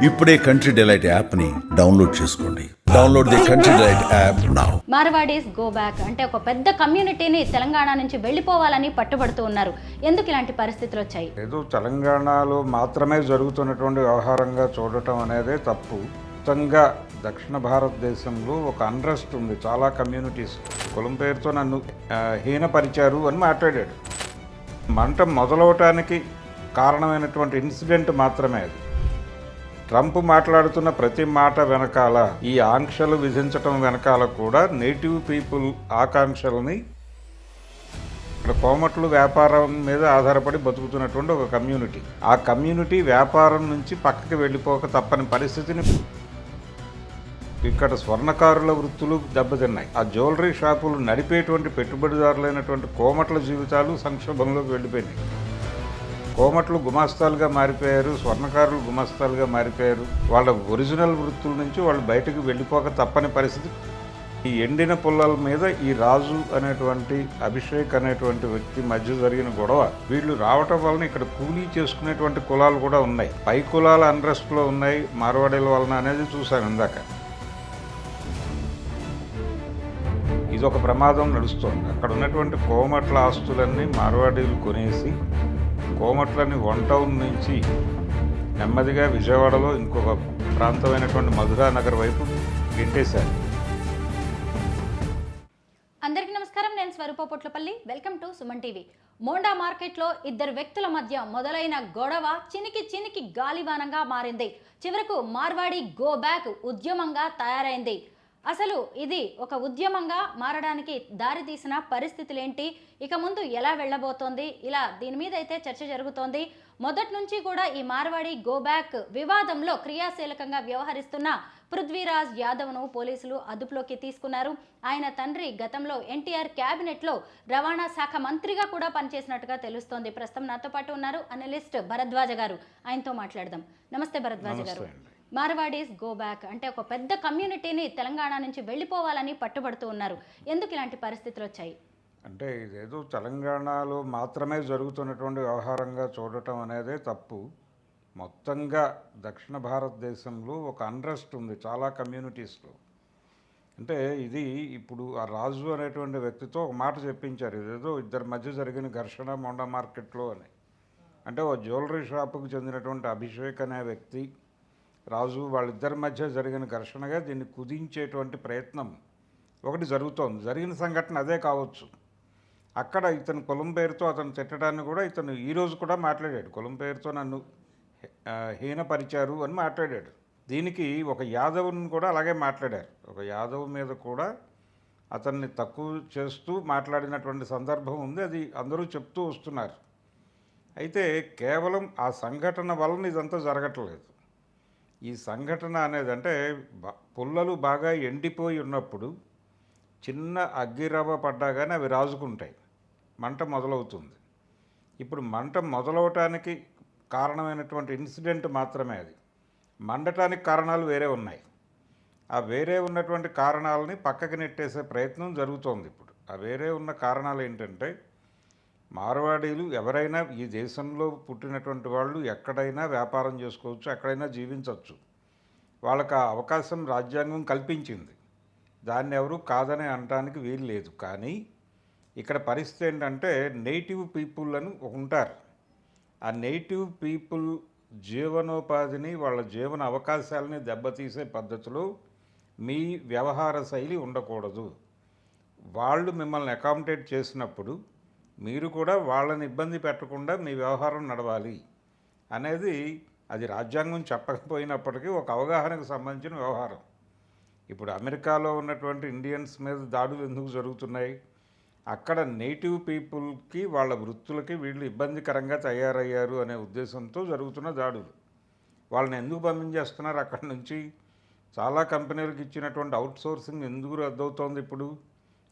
ఇప్పుడే country delight యాప్ని download చేసుకోండి. Download the country delight app now. Marwaris go back అంటే ఒక పెద్ద కమ్యూనిటీని తెలంగాణ నుంచి వెళ్ళిపోవాలని పట్టుబడుతూ ఉన్నారు. ఎందుకు ఇలాంటి పరిస్థితులు వచ్చాయి? ఏదో తెలంగాణలో మాత్రమే జరుగుతున్నటువంటి వ్యవహారంగా చూడటం అనేదే తప్పు. మొత్తంగా దక్షిణ భారతదేశంలో ఒక అన్రెస్ట్ ఉంది. చాలా కమ్యూనిటీస్ కులం పేరుతో నన్ను హీనపరిచారు అని మాట్లాడాడు. మంట మొదలవటానికి కారణమైనటువంటి ఇన్సిడెంట్ మాత్రమే అది. ట్రంప్ మాట్లాడుతున్న ప్రతి మాట వెనకాల, ఈ ఆంక్షలు విధించటం వెనకాల కూడా నేటివ్ పీపుల్ ఆకాంక్షలని, ఇక్కడ కోమట్లు వ్యాపారం మీద ఆధారపడి బతుకుతున్నటువంటి ఒక కమ్యూనిటీ, ఆ కమ్యూనిటీ వ్యాపారం నుంచి పక్కకి వెళ్ళిపోక తప్పని పరిస్థితిని, ఇక్కడ స్వర్ణకారుల వృత్తులు దెబ్బతిన్నాయి. ఆ జ్యువెలరీ షాపులు నడిపేటువంటి పెట్టుబడిదారులైనటువంటి కోమట్ల జీవితాలు సంక్షోభంలోకి వెళ్ళిపోయినాయి. కోమట్లు గుమాస్తాలుగా మారిపోయారు, స్వర్ణకారులు గుమాస్తాలుగా మారిపోయారు. వాళ్ళ ఒరిజినల్ వృత్తుల నుంచి వాళ్ళు బయటకు వెళ్ళిపోక తప్పని పరిస్థితి. ఈ ఎండిన పుల్లల మీద ఈ రాజు అనేటువంటి అభిషేక్ అనేటువంటి వ్యక్తి మధ్య జరిగిన గొడవ, వీళ్ళు రావటం వలన ఇక్కడ కూలీ చేసుకునేటువంటి కులాలు కూడా ఉన్నాయి. పై కులాల అన్రెస్ట్లో ఉన్నాయి మార్వాడీల వలన అనేది చూశాను ఇందాక. ఇది ఒక ప్రమాదం నడుస్తోంది. అక్కడ ఉన్నటువంటి కోమట్ల ఆస్తులన్నీ మార్వాడీలు కొనేసి కోమట్లని 1 టౌన్ నుంచి నెమ్మదిగా విజయవాడలో ఇంకొక ప్రాంతమైనటువంటి మధురా నగర్ వైపు గిట్టేశారు. అందరికీ నమస్కారం, నేను Swarupa Potlapalli. Welcome to Suman TV. Monda మార్కెట్లో ఇద్దరు వ్యక్తుల మధ్య మొదలైన గొడవ చినికి గాలివానంగా మారింది. చివరకు మార్వాడి గో బ్యాక్ ఉద్యమంగా తయారైంది. అసలు ఇది ఒక ఉద్యమంగా మారడానికి దారితీసిన పరిస్థితులేంటి, ఇక ముందు ఎలా వెళ్ళబోతోంది, ఇలా దీని మీద అయితే చర్చ జరుగుతోంది. మొదటి నుంచి కూడా ఈ మార్వాడి గో బ్యాక్ వివాదంలో క్రియాశీలకంగా వ్యవహరిస్తున్న పృథ్వీరాజ్ యాదవ్ను పోలీసులు అదుపులోకి తీసుకున్నారు. ఆయన తండ్రి గతంలో ఎన్టీఆర్ క్యాబినెట్లో రవాణా శాఖ మంత్రిగా కూడా పనిచేసినట్టుగా తెలుస్తోంది. ప్రస్తుతం నాతో పాటు ఉన్నారు అనలిస్ట్ భరద్వాజ గారు, ఆయనతో మాట్లాడదాం. నమస్తే భరద్వాజ గారు. మార్వాడీస్ గో బ్యాక్ అంటే ఒక పెద్ద కమ్యూనిటీని తెలంగాణ నుంచి వెళ్ళిపోవాలని పట్టుబడుతూ ఉన్నారు. ఎందుకు ఇలాంటి పరిస్థితులు వచ్చాయి? అంటే ఇదేదో తెలంగాణలో మాత్రమే జరుగుతున్నటువంటి వ్యవహారంగా చూడటం అనేదే తప్పు. మొత్తంగా దక్షిణ భారతదేశంలో ఒక అన్రెస్ట్ ఉంది చాలా కమ్యూనిటీస్లో. అంటే ఇది ఇప్పుడు ఆ రాజు అనేటువంటి వ్యక్తితో ఒక మాట చెప్పించారు, ఇదేదో ఇద్దరి మధ్య జరిగిన ఘర్షణ మోండా మార్కెట్లో అని. అంటే ఓ జ్యువెలరీ షాపుకు చెందినటువంటి అభిషేక్ అనే వ్యక్తి, రాజు, వాళ్ళిద్దరి మధ్య జరిగిన ఘర్షణగా దీన్ని కుదించేటువంటి ప్రయత్నం ఒకటి జరుగుతోంది. జరిగిన సంఘటన అదే కావచ్చు. అక్కడ ఇతను కులం పేరుతో అతను తిట్టడాన్ని కూడా ఇతను ఈరోజు కూడా మాట్లాడాడు. కులం పేరుతో నన్ను హీనపరిచారు అని మాట్లాడాడు. దీనికి ఒక యాదవ్ని కూడా అలాగే మాట్లాడారు. ఒక యాదవ్ మీద కూడా అతన్ని తక్కువ చేస్తూ మాట్లాడినటువంటి సందర్భం ఉంది. అది అందరూ చెప్తూ వస్తున్నారు. అయితే కేవలం ఆ సంఘటన వలన ఇదంతా జరగట్లేదు. ఈ సంఘటన అనేది అంటే పుల్లలు బాగా ఎండిపోయి ఉన్నప్పుడు చిన్న అగ్గిరవ్వ పడ్డా కానీ అవి రాజుకుంటాయి, మంట మొదలవుతుంది. ఇప్పుడు మంట మొదలవటానికి కారణమైనటువంటి ఇన్సిడెంట్ మాత్రమే అది. మండటానికి కారణాలు వేరే ఉన్నాయి. ఆ వేరే ఉన్నటువంటి కారణాలని పక్కకి నెట్టేసే ప్రయత్నం జరుగుతోంది ఇప్పుడు. ఆ వేరే ఉన్న కారణాలు ఏంటంటే, మార్వాడీలు ఎవరైనా ఈ దేశంలో పుట్టినటువంటి వాళ్ళు ఎక్కడైనా వ్యాపారం చేసుకోవచ్చు, ఎక్కడైనా జీవించవచ్చు. వాళ్ళకి ఆ అవకాశం రాజ్యాంగం కల్పించింది. దాన్ని ఎవరు కాదని అనటానికి వీలు లేదు. కానీ ఇక్కడ పరిస్థితి ఏంటంటే, నేటివ్ పీపుల్ అని ఉంటారు. ఆ నేటివ్ పీపుల్ జీవనోపాధిని, వాళ్ళ జీవన అవకాశాలని దెబ్బతీసే పద్ధతిలో మీ వ్యవహార శైలి ఉండకూడదు. వాళ్ళు మిమ్మల్ని అకామిడేట్ చేసినప్పుడు మీరు కూడా వాళ్ళని ఇబ్బంది పెట్టకుండా మీ వ్యవహారం నడవాలి అనేది, అది రాజ్యాంగం చెప్పకపోయినప్పటికీ ఒక అవగాహనకు సంబంధించిన వ్యవహారం. ఇప్పుడు అమెరికాలో ఉన్నటువంటి ఇండియన్స్ మీద దాడులు ఎందుకు జరుగుతున్నాయి? అక్కడ నేటివ్ పీపుల్కి వాళ్ళ వృత్తులకి వీళ్ళు ఇబ్బందికరంగా తయారయ్యారు అనే ఉద్దేశంతో జరుగుతున్న దాడులు. వాళ్ళని ఎందుకు పంపించేస్తున్నారు అక్కడి నుంచి? చాలా కంపెనీలకు ఇచ్చినటువంటి అవుట్సోర్సింగ్ ఎందుకు రద్దవుతోంది ఇప్పుడు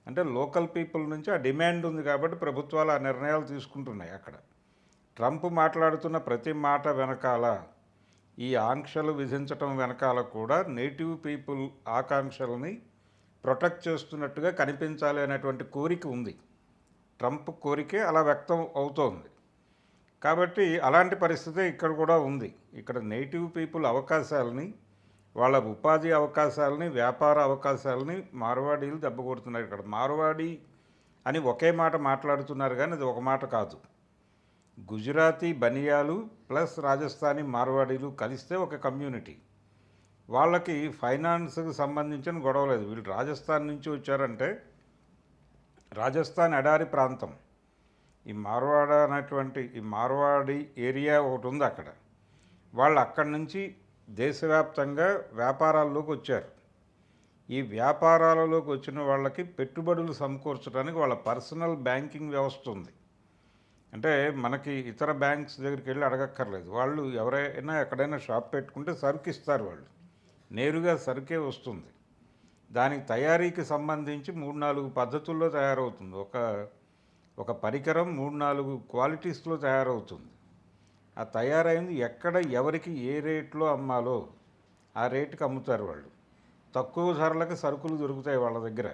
అంటే, లోకల్ పీపుల్ నుంచి ఆ డిమాండ్ ఉంది కాబట్టి ప్రభుత్వాలు ఆ నిర్ణయాలు తీసుకుంటున్నాయి. అక్కడ ట్రంప్ మాట్లాడుతున్న ప్రతి మాట వెనకాల, ఈ ఆంక్షలు విధించటం వెనకాల కూడా నేటివ్ పీపుల్ ఆకాంక్షలని ప్రొటెక్ట్ చేస్తున్నట్టుగా కనిపించాలి అనేటువంటి కోరిక ఉంది. ట్రంప్ కోరికే అలా వ్యక్తం అవుతోంది. కాబట్టి అలాంటి పరిస్థితే ఇక్కడ కూడా ఉంది. ఇక్కడ నేటివ్ పీపుల్ అవకాశాలని, వాళ్ళ ఉపాధి అవకాశాలని, వ్యాపార అవకాశాలని మార్వాడీలు దెబ్బకొడుతున్నారు. ఇక్కడ మార్వాడి అని ఒకే మాట మాట్లాడుతున్నారు, కానీ అది ఒక మాట కాదు. గుజరాతీ బనియాలు ప్లస్ రాజస్థానీ మార్వాడీలు కలిస్తే ఒక కమ్యూనిటీ. వాళ్ళకి ఫైనాన్స్కి సంబంధించిన గొడవ లేదు. వీళ్ళు రాజస్థాన్ నుంచి వచ్చారంటే, రాజస్థాన్ ఎడారి ప్రాంతం, ఈ మార్వాడ అనేటువంటి ఈ మార్వాడి ఏరియా ఒకటి ఉంది అక్కడ. వాళ్ళు అక్కడి నుంచి దేశవ్యాప్తంగా వ్యాపారాల్లోకి వచ్చారు. ఈ వ్యాపారాలలోకి వచ్చిన వాళ్ళకి పెట్టుబడులు సమకూర్చడానికి వాళ్ళ పర్సనల్ బ్యాంకింగ్ వ్యవస్థ ఉంది. అంటే మనకి ఇతర బ్యాంక్స్ దగ్గరికి వెళ్ళి అడగక్కర్లేదు. వాళ్ళు ఎవరైనా ఎక్కడైనా షాప్ పెట్టుకుంటే సరుకు ఇస్తారు, వాళ్ళు నేరుగా సరుకే వస్తుంది. దానికి తయారీకి సంబంధించి 3-4 పద్ధతుల్లో తయారవుతుంది. ఒక పరికరం 3-4 క్వాలిటీస్లో తయారవుతుంది. ఆ తయారైంది ఎక్కడ ఎవరికి ఏ రేట్లో అమ్మాలో ఆ రేటుకి అమ్ముతారు వాళ్ళు. తక్కువ ధరలకు సరుకులు దొరుకుతాయి వాళ్ళ దగ్గర.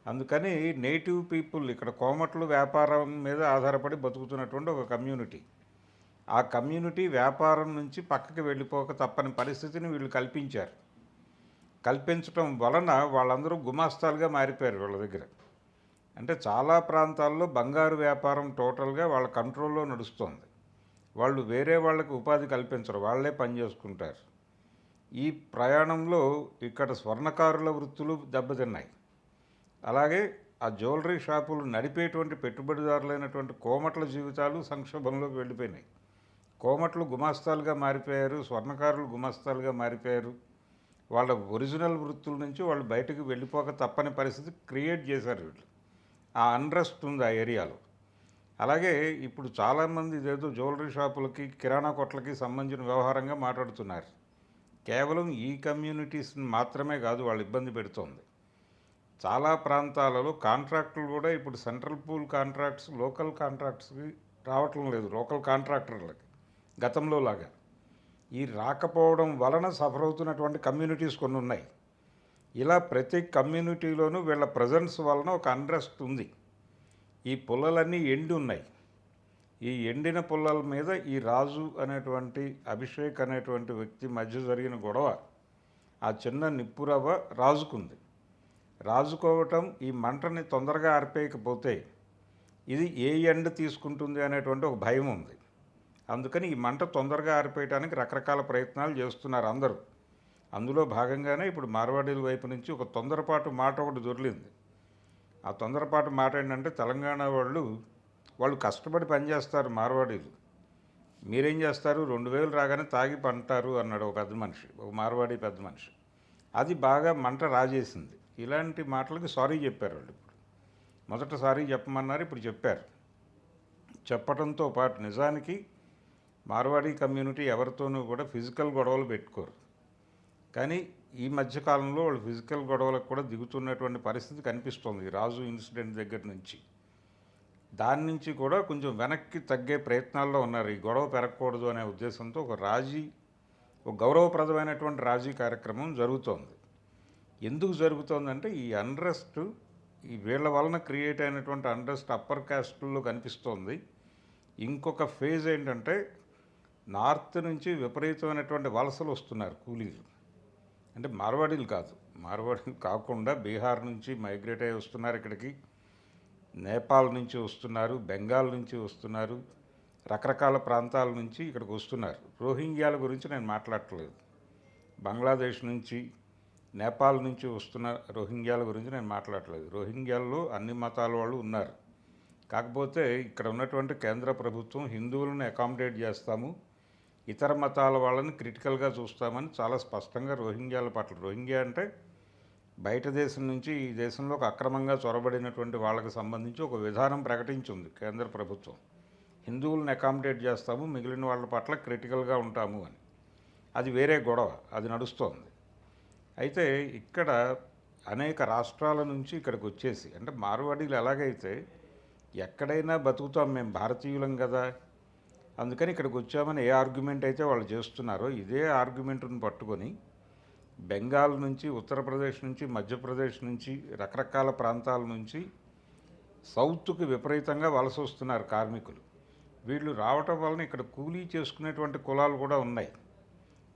అందుకని నేటివ్ పీపుల్ ఇక్కడ కోమట్లు వ్యాపారం మీద ఆధారపడి బతుకుతున్నటువంటి ఒక కమ్యూనిటీ. ఆ కమ్యూనిటీ వ్యాపారం నుంచి పక్కకి వెళ్ళిపోక తప్పని పరిస్థితిని వీళ్ళు కల్పించారు. కల్పించడం వలన వాళ్ళందరూ గుమాస్తాలుగా మారిపోయారు వాళ్ళ దగ్గర. అంటే చాలా ప్రాంతాల్లో బంగారు వ్యాపారం టోటల్గా వాళ్ళ కంట్రోల్లో నడుస్తుంది. వాళ్ళు వేరే వాళ్ళకి ఉపాధి కల్పించరు, వాళ్ళే పని చేసుకుంటారు. ఈ ప్రయాణంలో ఇక్కడ స్వర్ణకారుల వృత్తులు దెబ్బతిన్నాయి. అలాగే ఆ జ్యువెలరీ షాపులు నడిపేటువంటి పెట్టుబడిదారులైనటువంటి కోమట్ల జీవితాలు సంక్షోభంలోకి వెళ్ళిపోయినాయి. కోమట్లు గుమాస్తాలుగా మారిపోయారు, స్వర్ణకారులు గుమాస్తాలుగా మారిపోయారు. వాళ్ళ ఒరిజినల్ వృత్తుల నుంచి వాళ్ళు బయటకు వెళ్ళిపోక తప్పని పరిస్థితి క్రియేట్ చేశారు వీళ్ళు. ఆ అన్రెస్ట్ ఉంది ఆ ఏరియాలో. అలాగే ఇప్పుడు చాలామంది ఇదేదో జ్యువెలరీ షాపులకి, కిరాణా కొట్లకి సంబంధించిన వ్యవహారంగా మాట్లాడుతున్నారు. కేవలం ఈ కమ్యూనిటీస్ని మాత్రమే కాదు వాళ్ళు ఇబ్బంది పెడుతోంది. చాలా ప్రాంతాలలో కాంట్రాక్టులు కూడా ఇప్పుడు సెంట్రల్ పూల్ కాంట్రాక్ట్స్ లోకల్ కాంట్రాక్ట్స్కి రావటం లేదు, లోకల్ కాంట్రాక్టర్లకి గతంలో లాగా. ఈ రాకపోవడం వలన సఫర్ అవుతున్నటువంటి కమ్యూనిటీస్ కొన్ని ఉన్నాయి. ఇలా ప్రతి కమ్యూనిటీలోనూ వీళ్ళ ప్రజెన్స్ వలన ఒక అన్రెస్ట్ ఉంది. ఈ పుల్లలన్నీ ఎండి ఉన్నాయి. ఈ ఎండిన పుల్లల మీద ఈ రాజు అనేటువంటి అభిషేక్ అనేటువంటి వ్యక్తి మధ్య జరిగిన గొడవ, ఆ చిన్న నిప్పురవ్వ రాజుకుంది. రాజుకోవటం ఈ మంటని తొందరగా ఆర్పేయకపోతే ఇది ఏ ఎండ్ తీసుకుంటుంది అనేటువంటి ఒక భయం ఉంది. అందుకని ఈ మంట తొందరగా ఆరిపోయడానికి రకరకాల ప్రయత్నాలు చేస్తున్నారు అందరూ. అందులో భాగంగానే ఇప్పుడు మార్వాడీల వైపు నుంచి ఒక తొందరపాటు మాట ఒకటి దొరికింది. ఆ తొందరపాటు మాట ఏంటంటే, తెలంగాణ వాళ్ళు కష్టపడి పనిచేస్తారు మార్వాడీలు, మీరేం చేస్తారు 2000 రాగానే తాగి పంటారు అన్నాడు ఒక పెద్ద మనిషి, ఒక మార్వాడీ పెద్ద మనిషి. అది బాగా మంట రాజేసింది. ఇలాంటి మాటలకి సారీ చెప్పారు వాళ్ళు. ఇప్పుడు మొదట సారీ చెప్పమన్నారు, ఇప్పుడు చెప్పారు. చెప్పడంతో పాటు నిజానికి మార్వాడీ కమ్యూనిటీ ఎవరితోనూ కూడా ఫిజికల్ గొడవలు పెట్టుకోరు. కానీ ఈ మధ్యకాలంలో వాళ్ళు ఫిజికల్ గొడవలకు కూడా దిగుతున్నటువంటి పరిస్థితి కనిపిస్తోంది. రాజు ఇన్సిడెంట్ దగ్గర నుంచి దాని నుంచి కూడా కొంచెం వెనక్కి తగ్గే ప్రయత్నాల్లో ఉన్నారు. ఈ గొడవ పెరగకూడదు అనే ఉద్దేశంతో ఒక గౌరవప్రదమైనటువంటి రాజీ కార్యక్రమం జరుగుతోంది. ఎందుకు జరుగుతోందంటే, ఈ అన్రెస్ట్, ఈ వీళ్ళ వలన క్రియేట్ అయినటువంటి అన్రెస్ట్ అప్పర్ కాస్ట్లో కనిపిస్తోంది. ఇంకొక ఫేజ్ ఏంటంటే, నార్త్ నుంచి విపరీతమైనటువంటి వలసలు వస్తున్నారు కూలీలు. అంటే మార్వాడీలు కాదు, మార్వాడీలు కాకుండా బీహార్ నుంచి మైగ్రేట్ అయ్యి వస్తున్నారు ఇక్కడికి, నేపాల్ నుంచి వస్తున్నారు, బెంగాల్ నుంచి వస్తున్నారు, రకరకాల ప్రాంతాల నుంచి ఇక్కడికి వస్తున్నారు. రోహింగ్యాల గురించి నేను మాట్లాడట్లేదు. బంగ్లాదేశ్ నుంచి, నేపాల్ నుంచి వస్తున్న రోహింగ్యాల గురించి నేను మాట్లాడట్లేదు. రోహింగ్యాల్లో అన్ని మతాల వాళ్ళు ఉన్నారు. కాకపోతే ఇక్కడ ఉన్నటువంటి కేంద్ర ప్రభుత్వం హిందువులను అకామిడేట్ చేస్తాము, ఇతర మతాల వాళ్ళని క్రిటికల్గా చూస్తామని చాలా స్పష్టంగా రోహింగ్యాల పట్ల, రోహింగ్యా అంటే బయట దేశం నుంచి ఈ దేశంలోకి అక్రమంగా చొరబడినటువంటి వాళ్ళకి సంబంధించి ఒక విధానం ప్రకటించింది కేంద్ర ప్రభుత్వం. హిందువులను అకామిడేట్ చేస్తాము, మిగిలిన వాళ్ళ పట్ల క్రిటికల్గా ఉంటాము అని. అది వేరే గొడవ, అది నడుస్తోంది. అయితే ఇక్కడ అనేక రాష్ట్రాల నుంచి ఇక్కడికి వచ్చేసి, అంటే మార్వాడీలు ఎలాగైతే ఎక్కడైనా బతుకుతాం, మేము భారతీయులం కదా, అందుకని ఇక్కడికి వచ్చామని ఏ ఆర్గ్యుమెంట్ అయితే వాళ్ళు చేస్తున్నారో, ఇదే ఆర్గ్యుమెంట్ని పట్టుకొని బెంగాల్ నుంచి, ఉత్తరప్రదేశ్ నుంచి, మధ్యప్రదేశ్ నుంచి, రకరకాల ప్రాంతాల నుంచి సౌత్కి విపరీతంగా వలస వస్తున్నారు కార్మికులు. వీళ్ళు రావటం వలన ఇక్కడ కూలీ చేసుకునేటువంటి కులాలు కూడా ఉన్నాయి.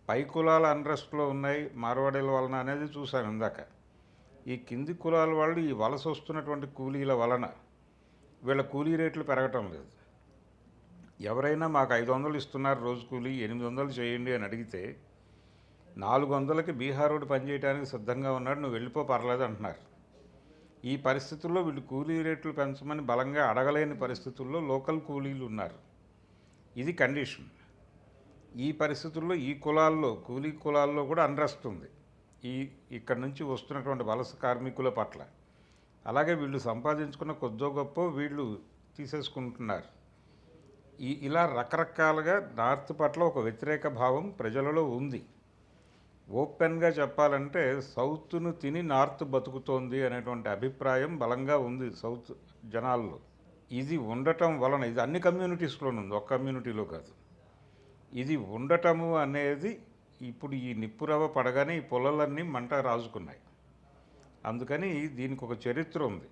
పై కులాల అన్రెస్ట్లో ఉన్నాయి మార్వాడీల వలన అనేది చూసాను ఇందాక. ఈ కింది కులాల వాళ్ళు ఈ వలస వస్తున్నటువంటి కూలీల వలన వీళ్ళ కూలీ రేట్లు పెరగటం లేదు. ఎవరైనా మాకు 500 ఇస్తున్నారు రోజు కూలీ, 800 చేయండి అని అడిగితే 400కి బీహారోడు పనిచేయడానికి సిద్ధంగా ఉన్నాడు, నువ్వు వెళ్ళిపో పర్లేదు అంటున్నారు. ఈ పరిస్థితుల్లో వీళ్ళు కూలీ రేట్లు పెంచమని బలంగా అడగలేని పరిస్థితుల్లో లోకల్ కూలీలు ఉన్నారు. ఇది కండిషన్. ఈ పరిస్థితుల్లో ఈ కులాల్లో కూలీ కులాల్లో కూడా అన్రెస్ట్ ఉంది ఇక్కడ నుంచి వస్తున్నటువంటి వలస కార్మికుల పట్ల. అలాగే వీళ్ళు సంపాదించుకున్న కొద్దో గొప్ప వీళ్ళు తీసేసుకుంటున్నారు. ఇలా రకరకాలుగా నార్త్ పట్ల ఒక వ్యతిరేక భావం ప్రజలలో ఉంది. ఓపెన్గా చెప్పాలంటే సౌత్ను తిని నార్త్ బతుకుతోంది అనేటువంటి అభిప్రాయం బలంగా ఉంది సౌత్ జనాల్లో. ఇది ఉండటం వలన, ఇది అన్ని కమ్యూనిటీస్లోనూ ఉంది, ఒక కమ్యూనిటీలో కాదు. ఇది ఉండటము అనేది ఇప్పుడు ఈ నిప్పురవ పడగానే ఈ పొలాలన్నీ మంట రాజుకున్నాయి. అందుకని దీనికి ఒక చరిత్ర ఉంది.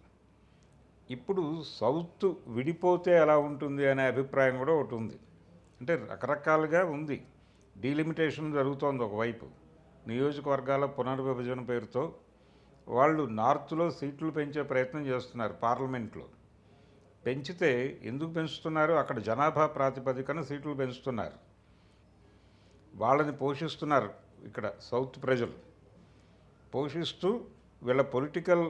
ఇప్పుడు సౌత్ విడిపోతే ఎలా ఉంటుంది అనే అభిప్రాయం కూడా ఒకటి ఉంది. అంటే రకరకాలుగా ఉంది. డీలిమిటేషన్ జరుగుతోంది. ఒకవైపు నియోజకవర్గాల పునర్విభజన పేరుతో వాళ్ళు నార్త్లో సీట్లు పెంచే ప్రయత్నం చేస్తున్నారు. పార్లమెంట్లో పెంచితే ఎందుకు పెంచుతున్నారు? అక్కడ జనాభా ప్రాతిపదికన సీట్లు పెంచుతున్నారు. వాళ్ళని పోషిస్తున్నారు ఇక్కడ సౌత్ ప్రజలు. పోషిస్తూ వీళ్ళ పొలిటికల్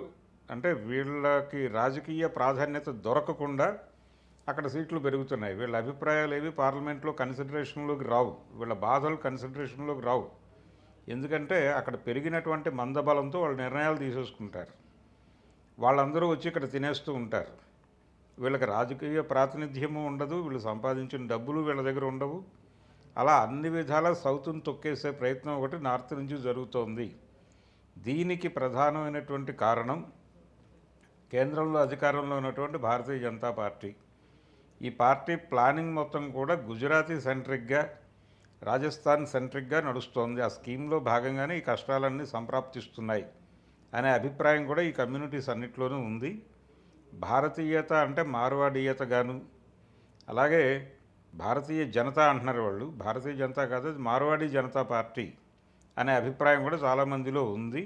అంటే వీళ్ళకి రాజకీయ ప్రాధాన్యత దొరకకుండా అక్కడ సీట్లు పెరుగుతున్నాయి. వీళ్ళ అభిప్రాయాలు ఏవి పార్లమెంట్లో కన్సిడరేషన్లోకి రావు, వీళ్ళ బాధలు కన్సిడరేషన్లోకి రావు. ఎందుకంటే అక్కడ పెరిగినటువంటి మందబలంతో వాళ్ళు నిర్ణయాలు తీసేసుకుంటారు. వాళ్ళందరూ వచ్చి ఇక్కడ తినేస్తూ ఉంటారు. వీళ్ళకి రాజకీయ ప్రాతినిధ్యము ఉండదు, వీళ్ళు సంపాదించిన డబ్బులు వీళ్ళ దగ్గర ఉండవు. అలా అన్ని విధాలా సౌత్ను తొక్కేసే ప్రయత్నం ఒకటి నార్త్ నుంచి జరుగుతోంది. దీనికి ప్రధానమైనటువంటి కారణం కేంద్రంలో అధికారంలో ఉన్నటువంటి భారతీయ జనతా పార్టీ. ఈ పార్టీ ప్లానింగ్ మొత్తం కూడా గుజరాతీ సెంట్రిక్గా, రాజస్థాన్ సెంట్రిక్గా నడుస్తోంది. ఆ స్కీమ్లో భాగంగానే ఈ కష్టాలన్నీ సంప్రాప్తిస్తున్నాయి అనే అభిప్రాయం కూడా ఈ కమ్యూనిటీస్ అన్నింటిలోనూ ఉంది. భారతీయత అంటే మార్వాడీయతగాను, అలాగే భారతీయ జనతా అంటున్నారు వాళ్ళు. భారతీయ జనతా కాదు, అది మార్వాడీ జనతా పార్టీ అనే అభిప్రాయం కూడా చాలామందిలో ఉంది.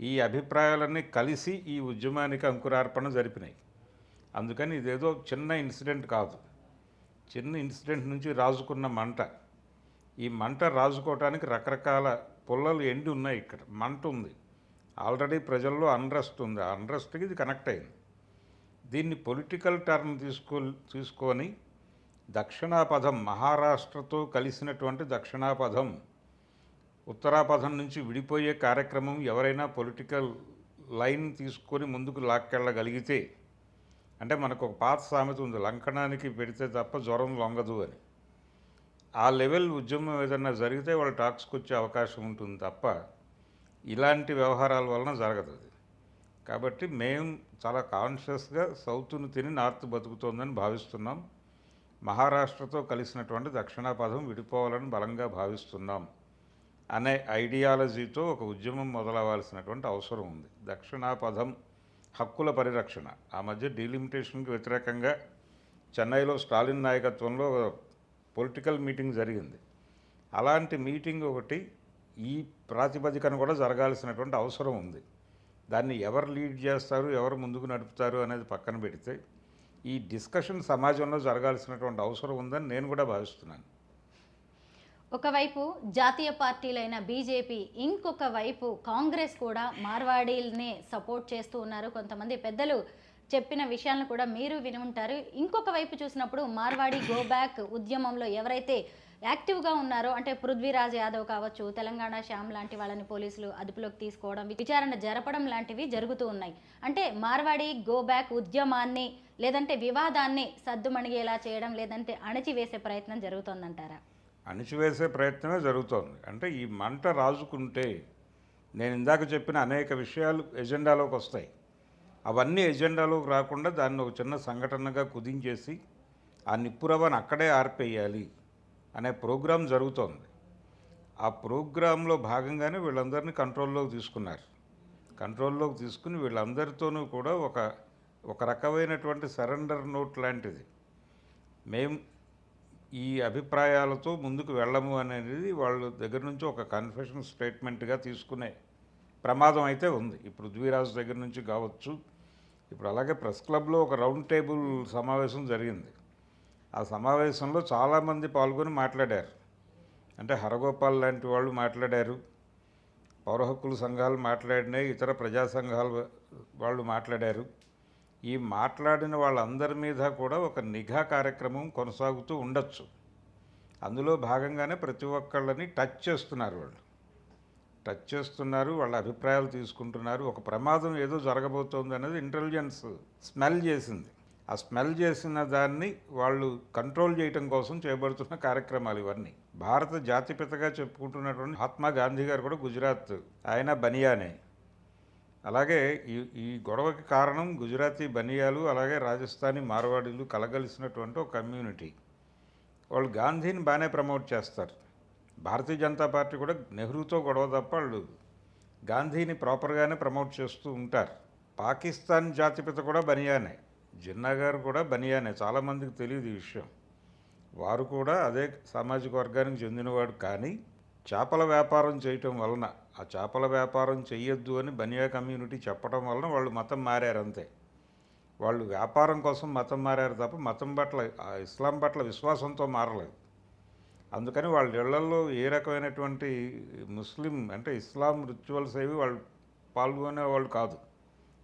ఈ అభిప్రాయాలన్నీ కలిసి ఈ ఉద్యమానికి అంకురార్పణ జరిపినాయి. అందుకని ఇదేదో చిన్న ఇన్సిడెంట్ కాదు. చిన్న ఇన్సిడెంట్ నుంచి రాజుకున్న మంట. ఈ మంట రాజుకోవటానికి రకరకాల పుల్లలు ఎండి ఉన్నాయి. ఇక్కడ మంట ఉంది. ఆల్రెడీ ప్రజల్లో అన్రెస్ట్ ఉంది. ఆ అన్రెస్ట్కి ఇది కనెక్ట్ అయింది. దీన్ని పొలిటికల్ టర్న్ తీసుకొని దక్షిణాపథం, మహారాష్ట్రతో కలిసినటువంటి దక్షిణాపథం, ఉత్తరాపథం నుంచి విడిపోయే కార్యక్రమం ఎవరైనా పొలిటికల్ లైన్ తీసుకొని ముందుకు లాక్కెళ్ళగలిగితే, అంటే మనకు ఒక పాత సామెత ఉంది, లంకనానికి పెడితే తప్ప జ్వరం లొంగదు అని. ఆ లెవెల్ ఉద్యమం ఏదన్నా జరిగితే వాళ్ళు టాక్స్కి వచ్చే అవకాశం ఉంటుంది తప్ప ఇలాంటి వ్యవహారాల వలన జరగదు అది. కాబట్టి మేము చాలా కాన్షియస్గా సౌత్ను తిని నార్త్ బతుకుతోందని భావిస్తున్నాం. మహారాష్ట్రతో కలిసినటువంటి దక్షిణాపథం విడిపోవాలని బలంగా భావిస్తున్నాం అనే ఐడియాలజీతో ఒక ఉద్యమం మొదలవ్వాల్సినటువంటి అవసరం ఉంది. దక్షిణాపథం హక్కుల పరిరక్షణ. ఆ మధ్య డీలిమిటేషన్కి వ్యతిరేకంగా చెన్నైలో స్టాలిన్ నాయకత్వంలో పొలిటికల్ మీటింగ్ జరిగింది. అలాంటి మీటింగ్ ఒకటి ఈ ప్రాతిపదికన కూడా జరగాల్సినటువంటి అవసరం ఉంది. దాన్ని ఎవరు లీడ్ చేస్తారు, ఎవరు ముందుకు నడుపుతారు అనేది పక్కన పెడితే ఈ డిస్కషన్ సమాజంలో జరగాల్సినటువంటి అవసరం ఉందని నేను కూడా భావిస్తున్నాను. ఒకవైపు జాతీయ పార్టీలైన బీజేపీ, ఇంకొక వైపు కాంగ్రెస్ కూడా మార్వాడీల్ని సపోర్ట్ చేస్తూ ఉన్నారు. కొంతమంది పెద్దలు చెప్పిన విషయాలను కూడా మీరు విని ఉంటారు. ఇంకొక వైపు చూసినప్పుడు మార్వాడీ గో బ్యాక్ ఉద్యమంలో ఎవరైతే యాక్టివ్గా ఉన్నారో, అంటే పృథ్వీరాజ్ యాదవ్ కావచ్చు, తెలంగాణ శ్యామ్ లాంటి వాళ్ళని పోలీసులు అదుపులోకి తీసుకోవడం, విచారణ జరపడం లాంటివి జరుగుతూ ఉన్నాయి. అంటే మార్వాడీ గో బ్యాక్ ఉద్యమాన్ని లేదంటే వివాదాన్ని సద్దుమణిగేలా చేయడం, లేదంటే అణచివేసే ప్రయత్నం జరుగుతోందంటారా? అణిచివేసే ప్రయత్నమే జరుగుతోంది. అంటే ఈ మంట రాజుకుంటే నేను ఇందాక చెప్పిన అనేక విషయాలు ఎజెండాలోకి వస్తాయి. అవన్నీ ఎజెండాలోకి రాకుండా దాన్ని ఒక చిన్న సంఘటనగా కుదించేసి ఆ నిప్పురవ్వను అక్కడే ఆర్పేయాలి అనే ప్రోగ్రాం జరుగుతోంది. ఆ ప్రోగ్రాంలో భాగంగానే వీళ్ళందరినీ కంట్రోల్లోకి తీసుకున్నారు. కంట్రోల్లోకి తీసుకుని వీళ్ళందరితోనూ కూడా ఒక రకమైనటువంటి సరెండర్ నోట్ లాంటిది, మేం ఈ అభిప్రాయాలతో ముందుకు వెళ్ళము అనేది వాళ్ళ దగ్గర నుంచి ఒక కన్ఫెషన్ స్టేట్మెంట్గా తీసుకునే ప్రమాదం అయితే ఉంది. ఇప్పుడు పృథ్వీరాజ్ దగ్గర నుంచి కావచ్చు. ఇప్పుడు అలాగే ప్రెస్ క్లబ్లో ఒక రౌండ్ టేబుల్ సమావేశం జరిగింది. ఆ సమావేశంలో చాలామంది పాల్గొని మాట్లాడారు. అంటే హరగోపాల్ లాంటి వాళ్ళు మాట్లాడారు, పౌర హక్కుల సంఘాలు మాట్లాడినాయి, ఇతర ప్రజా సంఘాల వాళ్ళు మాట్లాడారు. ఈ మాట్లాడిన వాళ్ళందరి మీద కూడా ఒక నిఘా కార్యక్రమం కొనసాగుతూ ఉండొచ్చు. అందులో భాగంగానే ప్రతి ఒక్కళ్ళని టచ్ చేస్తున్నారు. వాళ్ళ అభిప్రాయాలు తీసుకుంటున్నారు. ఒక ప్రమాదం ఏదో జరగబోతోంది అనేది ఇంటెలిజెన్స్ స్మెల్ చేసింది. ఆ స్మెల్ చేసిన దాన్ని వాళ్ళు కంట్రోల్ చేయటం కోసం చేయబడుతున్న కార్యక్రమాలు ఇవన్నీ. భారత జాతిపితగా చెప్పుకుంటున్నటువంటి మహాత్మా గాంధీ గారు కూడా గుజరాత్, ఆయన బనియానే. అలాగే ఈ గొడవకి కారణం గుజరాతీ బనియాలు, అలాగే రాజస్థానీ మార్వాడీలు కలగలిసినటువంటి ఒక కమ్యూనిటీ. వాళ్ళు గాంధీని బాగానే ప్రమోట్ చేస్తారు. భారతీయ జనతా పార్టీ కూడా నెహ్రూతో గొడవ తప్ప వాళ్ళు గాంధీని ప్రాపర్గానే ప్రమోట్ చేస్తూ ఉంటారు. పాకిస్తాన్ జాతిపిత కూడా బనియానే, జిన్నా గారు కూడా బనియానే. చాలామందికి తెలియదు ఈ విషయం. వారు కూడా అదే సామాజిక వర్గానికి చెందినవాడు. కానీ చేపల వ్యాపారం చేయటం వలన, ఆ చేపల వ్యాపారం చెయ్యొద్దు అని బనియా కమ్యూనిటీ చెప్పడం వలన వాళ్ళు మతం మారారు అంతే. వాళ్ళు వ్యాపారం కోసం మతం మారారు తప్ప మతం పట్ల, ఇస్లాం పట్ల విశ్వాసంతో మారలేదు. అందుకని వాళ్ళ ఇళ్లలో ఏ రకమైనటువంటి ముస్లిం అంటే ఇస్లాం రిచువల్స్ ఏవి వాళ్ళు పాల్గొనే వాళ్ళు కాదు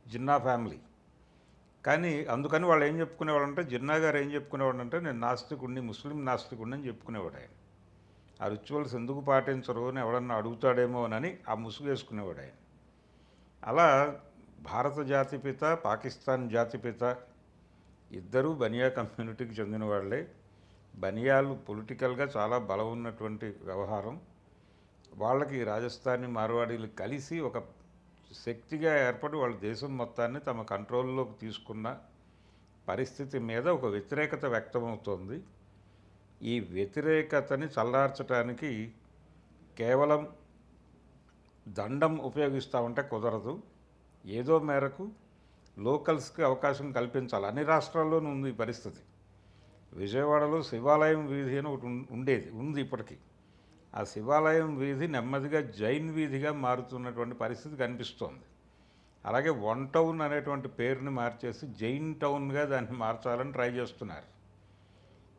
జిన్నా ఫ్యామిలీ. కానీ అందుకని వాళ్ళు ఏం చెప్పుకునేవాడు అంటే, జిన్నా గారు ఏం చెప్పుకునేవాడు అంటే, నేను నాస్తికుడిని, ముస్లిం నాస్తికుడిని అని చెప్పుకునేవాడు ఆయన. ఆ రిచువల్స్ ఎందుకు పాటించరు అని ఎవడన్నా అడుగుతాడేమోనని ఆ ముసుగు వేసుకునేవాడు ఆయన. అలా భారత జాతిపిత, పాకిస్తాన్ జాతిపిత ఇద్దరూ బనియా కమ్యూనిటీకి చెందిన వాళ్ళే. బనియాలు పొలిటికల్గా చాలా బలం ఉన్నటువంటి వ్యవహారం. వాళ్ళకి రాజస్థానీ మార్వాడీలు కలిసి ఒక శక్తిగా ఏర్పడి వాళ్ళ దేశం మొత్తాన్ని తమ కంట్రోల్లోకి తీసుకున్న పరిస్థితి మీద ఒక వ్యతిరేకత వ్యక్తమవుతోంది. ఈ వ్యతిరేకతని చల్లార్చడానికి కేవలం దండం ఉపయోగిస్తామంటే కుదరదు. ఏదో మేరకు లోకల్స్కి అవకాశం కల్పించాలి. అన్ని రాష్ట్రాల్లోనూ ఉంది ఈ పరిస్థితి. విజయవాడలో శివాలయం వీధి అని ఒకటి ఉంది ఇప్పటికీ. ఆ శివాలయం వీధి నెమ్మదిగా జైన్ వీధిగా మారుతున్నటువంటి పరిస్థితి కనిపిస్తోంది. అలాగే వన్ టౌన్ అనేటువంటి పేరుని మార్చేసి జైన్ టౌన్గా దాన్ని మార్చాలని ట్రై చేస్తున్నారు.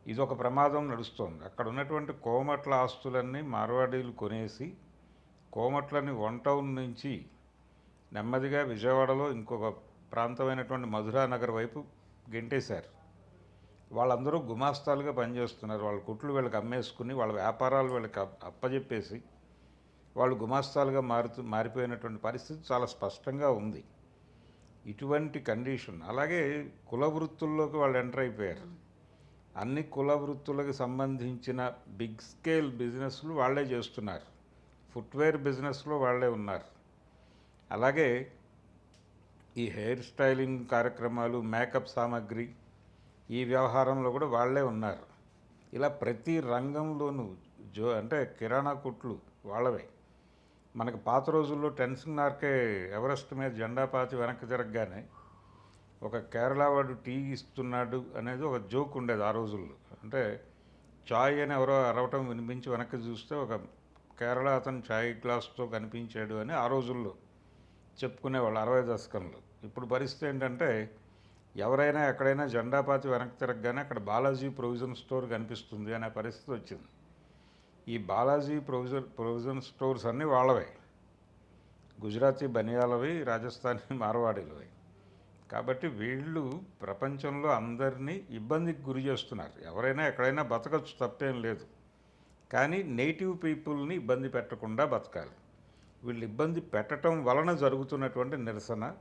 ఇదొక ప్రమాదం నడుస్తోంది. అక్కడ ఉన్నటువంటి కోమట్ల ఆస్తులన్నీ మార్వాడీలు కొనేసి కోమట్లని వన్ టౌన్ నుంచి నెమ్మదిగా విజయవాడలో ఇంకొక ప్రాంతమైనటువంటి మధురానగర్ వైపు గెంటేశారు. వాళ్ళందరూ గుమాస్తాలుగా పనిచేస్తున్నారు. వాళ్ళ కుట్లు వీళ్ళకి అమ్మేసుకుని వాళ్ళ వ్యాపారాలు వీళ్ళకి అప్పజెప్పేసి వాళ్ళు గుమాస్తాలుగా మారిపోయినటువంటి పరిస్థితి చాలా స్పష్టంగా ఉంది. ఇటువంటి కండిషన్. అలాగే కుల వృత్తుల్లోకి వాళ్ళు ఎంటర్ అయిపోయారు. అన్ని కుల వృత్తులకు సంబంధించిన బిగ్ స్కేల్ బిజినెస్లు వాళ్ళే చేస్తున్నారు. ఫుట్వేర్ బిజినెస్లో వాళ్ళే ఉన్నారు. అలాగే ఈ హెయిర్ స్టైలింగ్ కార్యక్రమాలు, మేకప్ సామాగ్రి, ఈ వ్యవహారంలో కూడా వాళ్ళే ఉన్నారు. ఇలా ప్రతి రంగంలోనూ అంటే కిరాణా కుట్లు వాళ్ళవే. మనకి పాత రోజుల్లో టెన్సింగ్ నార్కే ఎవరెస్ట్ మీద జెండా పాతి వెనక్కి తిరగగానే ఒక కేరళ వాడు టీ ఇస్తున్నాడు అనేది ఒక జోక్ ఉండేది ఆ రోజుల్లో. అంటే చాయ్ అని ఎవరో అరవటం వినిపించి వెనక్కి చూస్తే ఒక కేరళ అతను చాయ్ గ్లాస్తో కనిపించాడు అని ఆ రోజుల్లో చెప్పుకునేవాళ్ళు 60 దశకంలో. ఇప్పుడు పరిస్థితి ఏంటంటే ఎవరైనా ఎక్కడైనా జెండా పాతి వెనక్కి తిరగగానే అక్కడ బాలాజీ ప్రొవిజన్ స్టోర్ కనిపిస్తుంది అనే పరిస్థితి వచ్చింది. ఈ బాలాజీ ప్రొవిజన్ స్టోర్స్ అన్నీ వాళ్ళవే. గుజరాతీ బనియాలవి, రాజస్థానీ మార్వాడీలవి. కాబట్టి వీళ్ళు ప్రపంచంలో అందరినీ ఇబ్బందికి గురి చేస్తున్నారు. ఎవరైనా ఎక్కడైనా బతకచ్చు, తప్పేం లేదు. కానీ నేటివ్ పీపుల్ని ఇబ్బంది పెట్టకుండా బతకాలి. వీళ్ళు ఇబ్బంది పెట్టడం వలన జరుగుతున్నటువంటి నిరసన,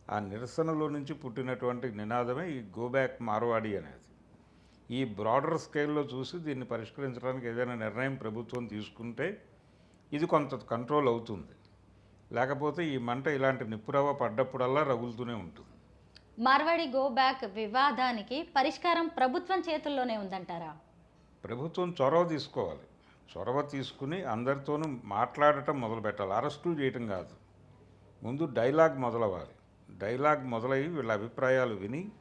ఆ నిరసనలో నుంచి పుట్టినటువంటి నినాదమే ఈ గో బ్యాక్ మార్వాడి అనేది. ఈ బ్రాడర్ స్కేల్లో చూసి దీన్ని పరిష్కరించడానికి ఏదైనా నిర్ణయం ప్రభుత్వం తీసుకుంటే ఇది కొంత కంట్రోల్ అవుతుంది. లేకపోతే ఈ మంట ఇలాంటి నిప్పురవ్వ పడ్డప్పుడల్లా రగులుతూనే ఉంటుంది. మార్వాడి గో బ్యాక్ వివాదానికి పరిష్కారం ప్రభుత్వం చేతుల్లోనే ఉందంటారా? ప్రభుత్వం చొరవ తీసుకోవాలి. చొరవ తీసుకుని అందరితోనూ మాట్లాడటం మొదలు పెట్టాలి. అరెస్టులు చేయటం కాదు. ముందు డైలాగ్ మొదలవ్వాలి. డైలాగ్ మొదలయ్యి వీళ్ళ అభిప్రాయాలు విని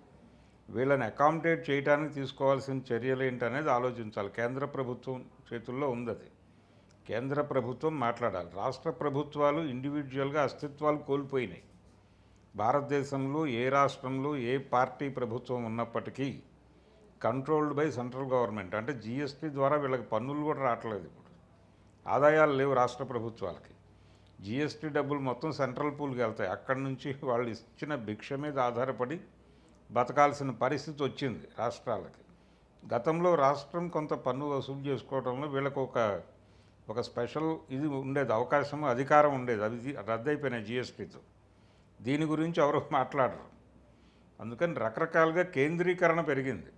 వీళ్ళని అకామిడేట్ చేయడానికి తీసుకోవాల్సిన చర్యలు ఏంటనేది ఆలోచించాలి. కేంద్ర ప్రభుత్వం చేతుల్లో ఉంది అది. కేంద్ర ప్రభుత్వం మాట్లాడాలి. రాష్ట్ర ప్రభుత్వాలు ఇండివిజువల్గా అస్తిత్వాలు కోల్పోయినాయి. భారతదేశంలో ఏ రాష్ట్రంలో ఏ పార్టీ ప్రభుత్వం ఉన్నప్పటికీ కంట్రోల్డ్ బై సెంట్రల్ గవర్నమెంట్. అంటే జిఎస్టీ ద్వారా వీళ్ళకి పన్నులు కూడా రావట్లేదు. ఇప్పుడు ఆదాయాలు లేవు రాష్ట్ర ప్రభుత్వాలకి. జిఎస్టీ డబ్బులు మొత్తం సెంట్రల్ పూల్కి వెళ్తాయి. అక్కడి నుంచి వాళ్ళు ఇచ్చిన భిక్ష మీద ఆధారపడి బతకాల్సిన పరిస్థితి వచ్చింది రాష్ట్రాలకి. గతంలో రాష్ట్రం కొంత పన్ను వసూలు చేసుకోవడంలో వీళ్ళకు ఒక స్పెషల్ ఇది ఉండేది, అవకాశం, అధికారం ఉండేది. అది రద్దయిపోయినాయి జిఎస్టీతో. దీని గురించి ఎవరు మాట్లాడరు. అందుకని రకరకాలుగా కేంద్రీకరణ పెరిగింది.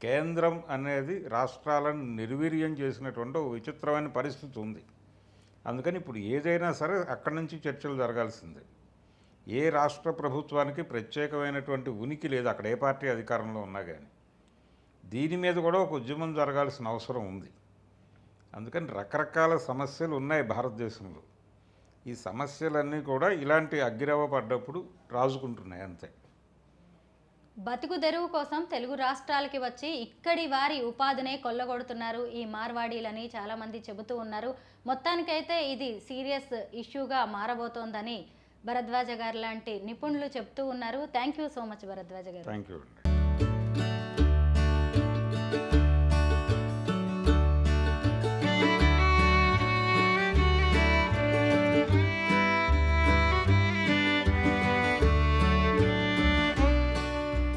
కేంద్రం అనేది రాష్ట్రాలను నిర్వీర్యం చేసినటువంటి ఒక విచిత్రమైన పరిస్థితి ఉంది. అందుకని ఇప్పుడు ఏదైనా సరే అక్కడి నుంచి చర్చలు జరగాల్సిందే. ఏ రాష్ట్ర ప్రభుత్వానికి ప్రత్యేకమైనటువంటి ఉనికి లేదు, అక్కడ ఏ పార్టీ అధికారంలో ఉన్నా కానీ. దీని మీద కూడా ఒక ఉద్యమం జరగాల్సిన అవసరం ఉంది. అందుకని రకరకాల సమస్యలు ఉన్నాయి భారతదేశంలో. ఈ సమస్యలన్నీ కూడా ఇలాంటి అగ్గిరవ్వ పడ్డప్పుడు రాజుకుంటున్నాయి అంతే. బతుకు తెరువు కోసం తెలుగు రాష్ట్రాలకి వచ్చి ఇక్కడి వారి ఉపాధినే కొల్లగొడుతున్నారు ఈ మార్వాడీలని చాలామంది చెబుతూ ఉన్నారు. మొత్తానికైతే ఇది సీరియస్ ఇష్యూగా మారబోతోందని భరద్వాజ గారు లాంటి నిపుణులు చెప్తూ ఉన్నారు. Thank you so much Bharadwaj గారు. థ్యాంక్ యూ అండి.